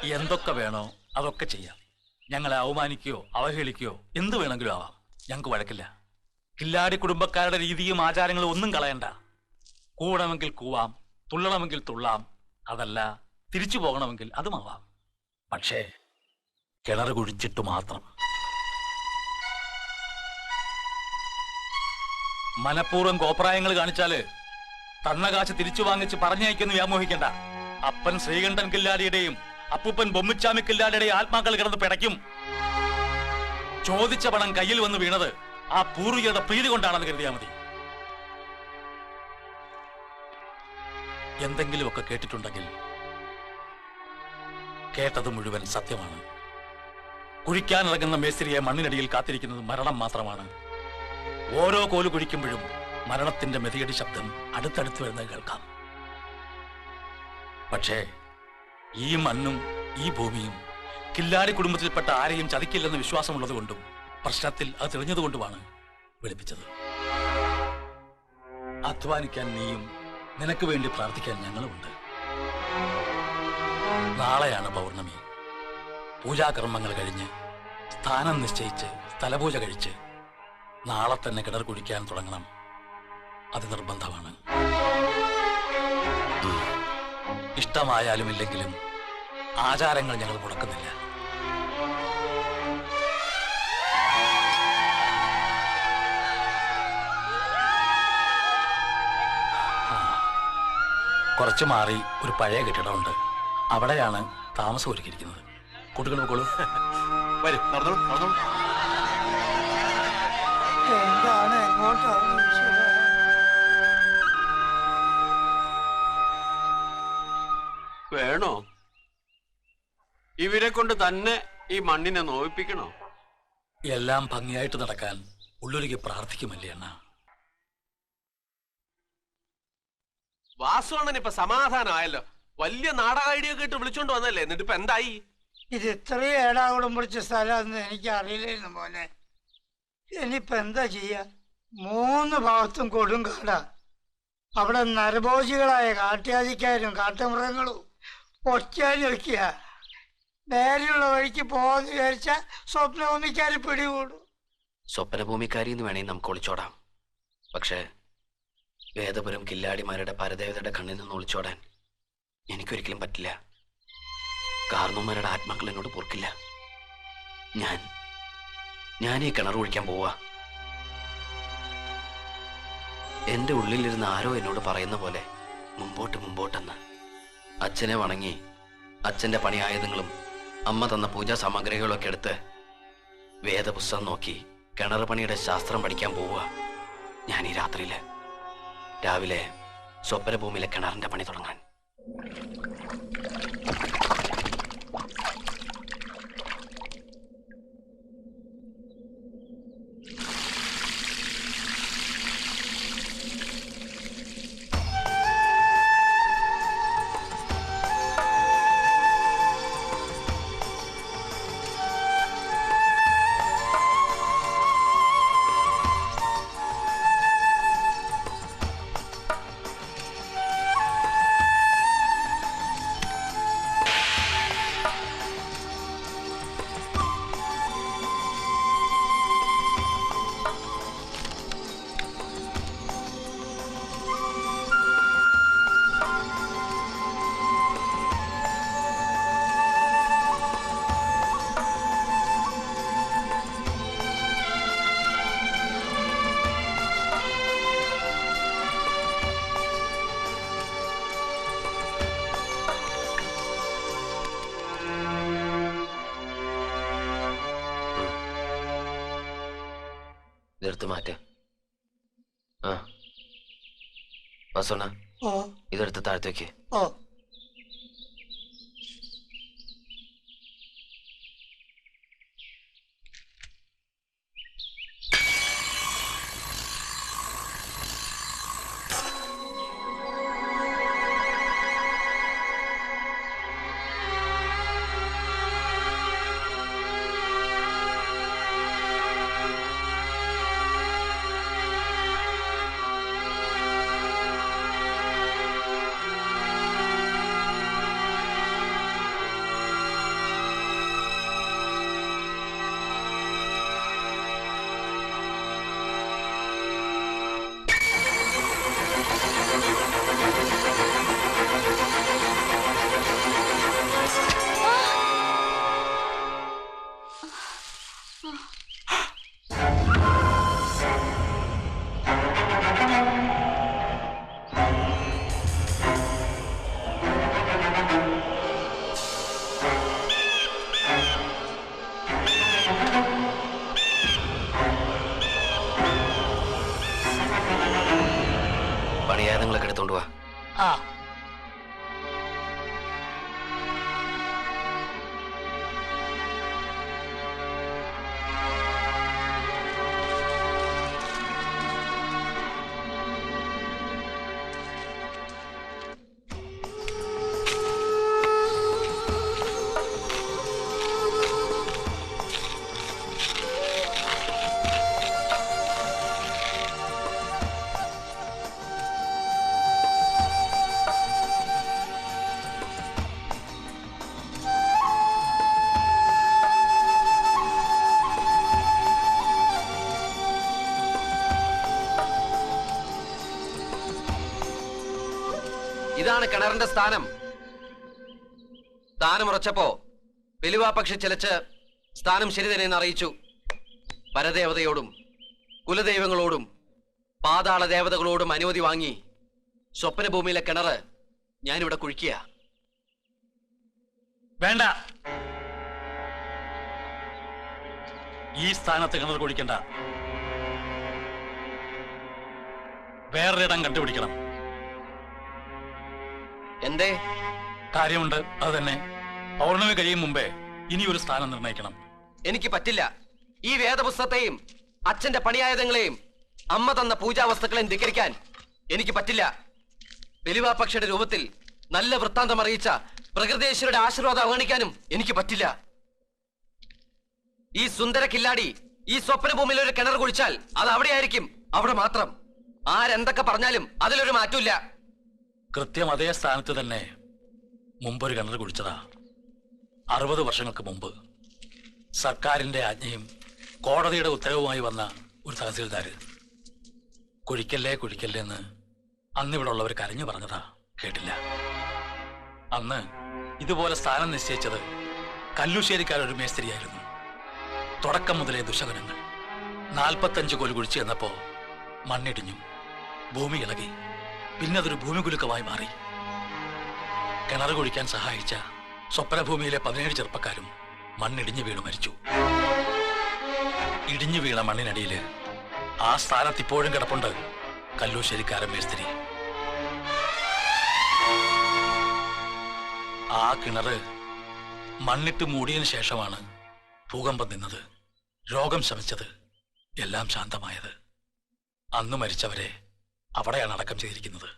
എന്തൊക്കെ വേണോ അതൊക്കെ ചെയ്യാം. ഞങ്ങളെ അവമാനിക്കുകയോ അവഹേളിക്കുകയോ എന്ത് വേണമെങ്കിലും ആവാം. ഞങ്ങൾക്ക് വഴക്കില്ല. കില്ലാടി കുടുംബക്കാരുടെ രീതിയും ആചാരങ്ങളും ഒന്നും കളയണ്ട. കൂടണമെങ്കിൽ കൂവാം, തുള്ളണമെങ്കിൽ തുള്ളാം, അതല്ല തിരിച്ചു പോകണമെങ്കിൽ അതുമാവാം. പക്ഷേ കിണർ കുഴിച്ചിട്ട് മാത്രം. മനഃപൂർവ്വം കോപ്രായങ്ങൾ കാണിച്ചാല് തന്ന കാശ് തിരിച്ചു വാങ്ങിച്ച് പറഞ്ഞയക്കുന്നു വ്യാമോഹിക്കണ്ട. അപ്പൻ ശ്രീകണ്ഠൻ കില്ലാടിയുടെയും അപ്പൂപ്പൻ ബൊമ്മിച്ചാമി കില്ലാടിയുടെയും ആത്മാക്കൾ കിടന്ന് പിടയ്ക്കും. ചോദിച്ച പണം കയ്യിൽ വന്ന് വീണത് ആ പൂർവികരുടെ പ്രീതി കൊണ്ടാണെന്ന് കരുതിയാൽ മതി. എന്തെങ്കിലുമൊക്കെ കേട്ടിട്ടുണ്ടെങ്കിൽ കേട്ടത് മുഴുവൻ സത്യമാണ്. കുഴിക്കാനിറങ്ങുന്ന മേസ്തിരിയെ മണ്ണിനടിയിൽ കാത്തിരിക്കുന്നത് മരണം മാത്രമാണ്. ഓരോ കോല് കുഴിക്കുമ്പോഴും മരണത്തിന്റെ മെതിയടി ശബ്ദം അടുത്തടുത്ത് വരുന്നത് കേൾക്കാം. പക്ഷേ ഈ മണ്ണും ഈ ഭൂമിയും കില്ലാടി കുടുംബത്തിൽപ്പെട്ട ആരെയും ചതിക്കില്ലെന്ന് വിശ്വാസമുള്ളത് കൊണ്ടും പ്രശ്നത്തിൽ അത് തെളിഞ്ഞതുകൊണ്ടുമാണ് വിളിപ്പിച്ചത്. അധ്വാനിക്കാൻ നീയും നിനക്ക് വേണ്ടി പ്രാർത്ഥിക്കാൻ ഞങ്ങളുമുണ്ട്. നാളെയാണ് പൗർണമി. പൂജാകർമ്മങ്ങൾ കഴിഞ്ഞ് സ്ഥാനം നിശ്ചയിച്ച് സ്ഥലപൂജ കഴിച്ച് നാളെ തന്നെ കിണർ കുഴിക്കാൻ തുടങ്ങണം. അത് നിർബന്ധമാണ്. ഇഷ്ടമായാലും ഇല്ലെങ്കിലും ആചാരങ്ങൾ ഞങ്ങൾ മുടക്കുന്നില്ല. കുറച്ചു മാറി ഒരു പഴയ കെട്ടിടമുണ്ട്. അവിടെയാണ് താമസം ഒരുക്കിയിരിക്കുന്നത്. കുട്ടികൾ പോയിക്കോളൂ. വരും, നടന്നോളൂ, നടന്നോളൂ. എന്താണ് എങ്ങോട്ടാണ്? വേണോ? ഇവരെ കൊണ്ട് തന്നെ ഈ മണ്ണിനെ നോവിപ്പിക്കണോ? എല്ലാം ഭംഗിയായിട്ട് നടക്കാൻ ഉള്ളൊരുക്കി പ്രാർത്ഥിക്കുമല്ലേ അണ്ണ. വാസുവണ്ണൻ ഇപ്പൊ സമാധാനമായല്ലോ. വലിയ നാടക ഐഡിയ ഒക്കെ ഇട്ട് വിളിച്ചോണ്ട് വന്നല്ലേ, എന്നിട്ട് ഇപ്പൊ എന്തായി? ഇത് ഇത്രയും ഏടാകുളം പിടിച്ച സ്ഥലമാണെന്ന് എനിക്ക് അറിയില്ലായിരുന്നു മോനെ. ഇനിയിപ്പോ എന്താ ചെയ്യാ? 3 ഭാഗത്തും കൊടുങ്കാടാ. അവിടെ നരഭോജികളായ കാട്ടുജാതിക്കാരും കാട്ടുമൃഗങ്ങളും ഒറ്റയൊക്കെയ. നേരെയുള്ള വഴിക്ക് പോകാന്ന് വിചാരിച്ച സ്വപ്നഭൂമിക്കാര് പിടികൂടും. സ്വപ്നഭൂമിക്കാരി എന്ന് വേണമെങ്കിൽ നമുക്ക് ഒളിച്ചോടാം. പക്ഷേ വേദപുരം കില്ലാടിമാരുടെ പരദേവതയുടെ കണ്ണിൽ നിന്ന് ഒളിച്ചോടാൻ എനിക്കൊരിക്കലും പറ്റില്ല. കാർന്നോന്മാരുടെ ആത്മാക്കൾ എന്നോട് പൊറുക്കില്ല. ഞാൻ ഈ കിണർ ഒഴിക്കാൻ പോവാ. എന്റെ ഉള്ളിലിരുന്ന് ആരോ എന്നോട് പറയുന്ന പോലെ മുമ്പോട്ട് മുമ്പോട്ടെന്ന്. അച്ഛനെ വണങ്ങി അച്ഛന്റെ പണിയായുധങ്ങളും അമ്മ തന്ന പൂജാ സാമഗ്രികളൊക്കെ എടുത്ത് വേദപുസ്തകം നോക്കി കിണർ പണിയുടെ ശാസ്ത്രം പഠിക്കാൻ പോവുക ഞാൻ ഈ രാത്രിയില്. രാവിലെ സ്വപ്നഭൂമിയിലെ കിണറിന്റെ പണി തുടങ്ങാൻ. ഇതെടുത്ത് മാറ്റ്. ആ വസുണ്ണ, ഇതെടുത്ത് താഴത്തേക്ക്. കിണറിന്റെ സ്ഥാനം. സ്ഥാനമുറച്ചപ്പോ വെലുവാപക്ഷി ചിലച്ച് സ്ഥാനം ശരി തന്നെയെന്ന് അറിയിച്ചു. പരദേവതയോടും കുലദൈവങ്ങളോടും പാതാള ദേവതകളോടും അനുമതി വാങ്ങി സ്വപ്നഭൂമിയിലെ കിണറ് ഞാനിവിടെ കുഴിക്കുക. വേണ്ട, ഈ സ്ഥാനത്ത് കിണർ കുഴിക്കണ്ട. വേറൊരിടം കണ്ടുപിടിക്കണം. എന്തേ? കാര്യമുണ്ട്, അത് തന്നെ. പൗർണമി കഴിയും മുമ്പേ ഇനി ഒരു സ്ഥാനം നിർണയിക്കണം. എനിക്ക് പറ്റില്ല. ഈ വേദപുസ്തകത്തെയും അച്ഛന്റെ പണിയായുധങ്ങളെയും അമ്മ തന്ന പൂജാവസ്തുക്കളെയും ധിക്കരിക്കാൻ എനിക്ക് പറ്റില്ല. വെലുവാപക്ഷയുടെ രൂപത്തിൽ നല്ല വൃത്താന്തം അറിയിച്ച പ്രകൃതേശ്വരുടെ ആശീർവാദം അവഗണിക്കാനും എനിക്ക് പറ്റില്ല. ഈ സുന്ദര കില്ലാടി ഈ സ്വപ്നഭൂമിയിൽ ഒരു കിണർ കുഴിച്ചാൽ അത് അവിടെയായിരിക്കും, അവിടെ മാത്രം. ആരെന്തൊക്കെ പറഞ്ഞാലും അതിലൊരു മാറ്റമില്ല. കൃത്യം അതേ സ്ഥാനത്ത് തന്നെ മുമ്പൊരു കിണർ കുഴിച്ചതാ. 60 വർഷങ്ങൾക്ക് മുമ്പ് സർക്കാരിന്റെ ആജ്ഞയും കോടതിയുടെ ഉത്തരവുമായി വന്ന ഒരു തഹസീൽദാര് കുഴിക്കല്ലേ കുഴിക്കല്ലേ എന്ന് അന്നിവിടെ ഉള്ളവർ കരഞ്ഞു പറഞ്ഞതാ, കേട്ടില്ല. അന്ന് ഇതുപോലെ സ്ഥാനം നിശ്ചയിച്ചത് കല്ലുശ്ശേരിക്കാരൊരു മേസ്ത്രിയായിരുന്നു. തുടക്കം മുതലേ ദുശകനങ്ങൾ. 45 കോൽ കുഴിച്ചു എന്നപ്പോ മണ്ണിടിഞ്ഞു, ഭൂമി ഇളകി, പിന്നെ അതൊരു ഭൂമികുലുക്കമായി മാറി. കിണർ കുഴിക്കാൻ സഹായിച്ച സ്വപ്നഭൂമിയിലെ 17 ചെറുപ്പക്കാരും മണ്ണിടിഞ്ഞു വീണു മരിച്ചു. ഇടിഞ്ഞു വീണ മണ്ണിനടിയില് ആ സ്ഥാനത്ത് ഇപ്പോഴും കിടപ്പുണ്ട് കല്ലൂശ്ശേരിക്കാരൻ മേസ്ത്രി. ആ കിണറ് മണ്ണിട്ട് മൂടിയതിനു ശേഷമാണ് ഭൂകമ്പം നിന്നത്, രോഗം ശമിച്ചത്, എല്ലാം ശാന്തമായത്. അന്ന് മരിച്ചവരെ അവിടെയാണ് അടക്കം ചെയ്തിരിക്കുന്നത്.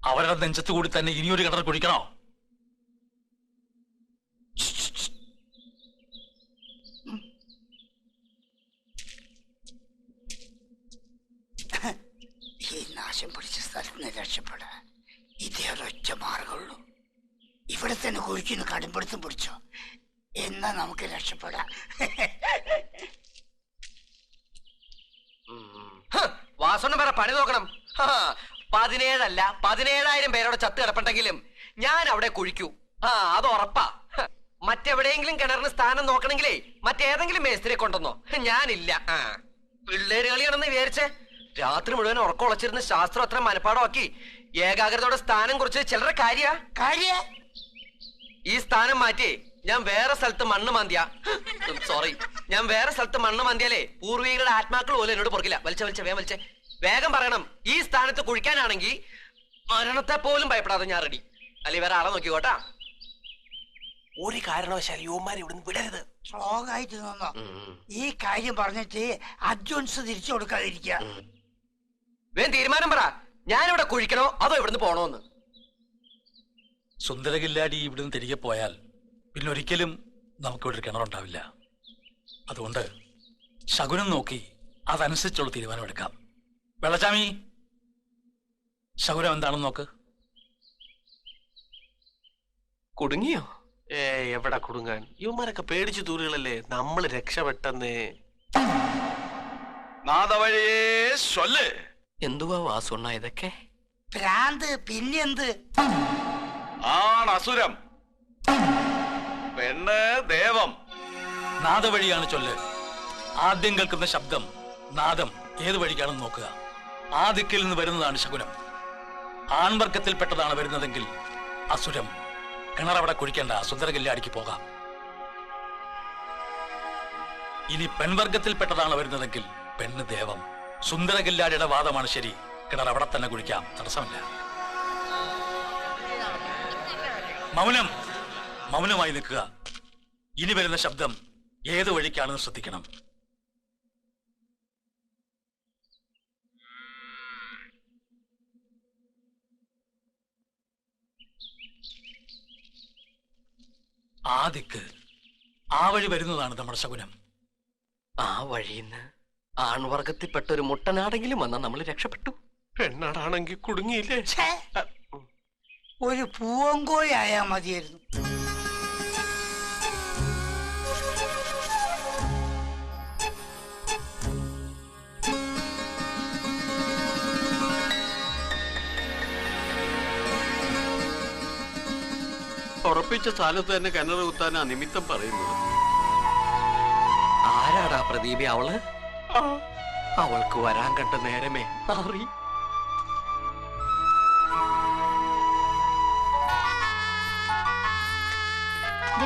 അവരുടെ നെഞ്ചത്തു കൂടി തന്നെ ഇനിയൊരു കിണർ കുഴിക്കണോ? ഈ നാശം പിടിച്ച സ്ഥലത്ത് നിന്ന് രക്ഷപ്പെടാൻ ഇതേ ഒരൊറ്റ മാർഗമുള്ളൂ. ഇവിടെ തന്നെ കുഴിക്കുന്ന കടുംപിടുത്തം പിടിച്ചോ, എന്നാ നമുക്ക് രക്ഷപ്പെടാം. വാസോണ്ണം വേറെ പണി നോക്കണം. 17 അല്ല 17,000 പേരോട് ചത്ത് കിടപ്പുണ്ടെങ്കിലും ഞാൻ അവിടെ കുഴിക്കൂ. അത് ഉറപ്പാ. മറ്റെവിടെയെങ്കിലും കിണറിന് സ്ഥാനം നോക്കണെങ്കിലേ മറ്റേതെങ്കിലും മേസ്ത്രിയെ കൊണ്ടുവന്നോ, ഞാനില്ല. പിള്ളേര് കളിയാണെന്ന് വിചാരിച്ചേ രാത്രി മുഴുവൻ ഉറക്കം ഉളച്ചിരുന്ന ശാസ്ത്രം അത്ര മനപ്പാടമാക്കി ഏകാഗ്രതയോടെ സ്ഥാനം കുറിച്ച് ചിലരുടെ കാര്യ ഈ സ്ഥാനം മാറ്റി ഞാൻ വേറെ സ്ഥലത്ത് മണ്ണ് മാന്തിയാലേ പൂർവികളുടെ ആത്മാക്കൾ പോലും എന്നോട് പൊറുക്കില്ല. വലിച്ച വേഗം പറയണം. ഈ സ്ഥാനത്ത് കുഴിക്കാനാണെങ്കിൽ മരണത്തെ പോലും ഭയപ്പെടാതെ ഞാൻ റെഡി. അല്ലെങ്കിൽ വേറെ ആളെ നോക്കിക്കോട്ടാ. ഒരു കാരണവശാലും യുവമാരെ ഇവിടുന്ന് വിടരുത്. സ്ട്രോങ് ആയിട്ട് നിന്നോ. ഈ കാര്യം പറഞ്ഞിട്ട് അഡ്വാൻസ് തിരിച്ചു കൊടുക്കാതിരിക്കുക. വേഗം തീരുമാനം പറ. ഞാനിവിടെ കുഴിക്കണോ അതോ ഇവിടുന്ന് പോണോന്ന്? സുന്ദരകില്ലാടി ഇവിടുന്ന് തിരികെ പോയാൽ പിന്നെ ഒരിക്കലും നമുക്കിവിടെ ഒരു കിണറുണ്ടാവില്ല. അതുകൊണ്ട് ശകുനം നോക്കി അതനുസരിച്ചുള്ള തീരുമാനമെടുക്കാം. വെള്ളച്ചാമി, ശകുനം എന്താണെന്ന് നോക്ക്. കുടുങ്ങിയോ? എവിടെ കുടുങ്ങാൻ? ഇവന്മാരൊക്കെ പേടിച്ചു തൂറുകളല്ലേ. നമ്മൾ രക്ഷപ്പെട്ടെന്നേ. നാദവഴിയേ ചൊല്ല്. എന്തുവാ വാസുണ്ണ ഇതൊക്കെ? ഭ്രാന്ത് പിന്നെന്ത്? ആണസുരം, പെണ്ണ് ദേവം. നാദവഴിയാണ് ചൊല്ല്. ആദ്യം കേൾക്കുന്ന ശബ്ദം നാദം ഏത് വഴിക്കാണെന്ന് നോക്കുക. ആ ദിക്കിൽ നിന്ന് വരുന്നതാണ് ശകുനം. ആൺവർഗത്തിൽപ്പെട്ടതാണ് വരുന്നതെങ്കിൽ അസുരം. കിണറവിടെ കുഴിക്കേണ്ട, സുന്ദരകില്ലാടിക്ക് പോകാം. ഇനി പെൺവർഗത്തിൽപ്പെട്ടതാണ് വരുന്നതെങ്കിൽ പെണ്ണ് ദേവം. സുന്ദരകില്ലാടിയുടെ വാദമാണ് ശരി. കിണർ അവിടെ തന്നെ കുഴിക്കാം, തടസ്സമില്ല. മൗനമായി നിൽക്കുക. ഇനി വരുന്ന ശബ്ദം ഏത് വഴിക്കാണെന്ന് ശ്രദ്ധിക്കണം. ആ ദിക്ക്, ആ വഴി വരുന്നതാണ് നമ്മുടെ ശകുനം. ആ വഴിന്ന് ആൺവർഗത്തിൽപ്പെട്ട ഒരു മുട്ടനാടെങ്കിലും വന്നാൽ നമ്മൾ രക്ഷപ്പെട്ടു. പെണ്ണാടാണെങ്കിൽ കുടുങ്ങിയില്ലേ? ഒരു പൂവങ്കോയായാ മതിയായിരുന്നു. ഉറപ്പിച്ച സ്ഥാനത്ത് തന്നെ കിണർ കുത്താനാ നിമിത്തം പറയുന്നത്. ആരാടാ പ്രദീപി അവള്? അവൾക്ക് വരാൻ കണ്ട നേരമേ മാറി.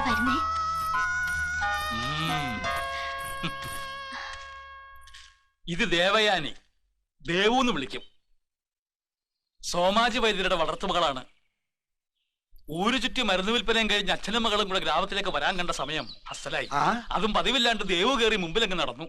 വരുന്നേ. ഇത് ദേവയാനി, ദേവൂന്ന് വിളിക്കും. സോമാജി വൈദ്യരുടെ വളർത്തുമകളാണ്. ഊരു ചുറ്റി മരുന്ന് വിൽപ്പനയും കഴിഞ്ഞ് അച്ഛനും മകളും കൂടെ ഗ്രാമത്തിലേക്ക് വരാൻ കണ്ട സമയം അസലായി. അതും പതിവില്ലാണ്ട് ദേവു കയറി മുമ്പിലങ്ങ് നടന്നു.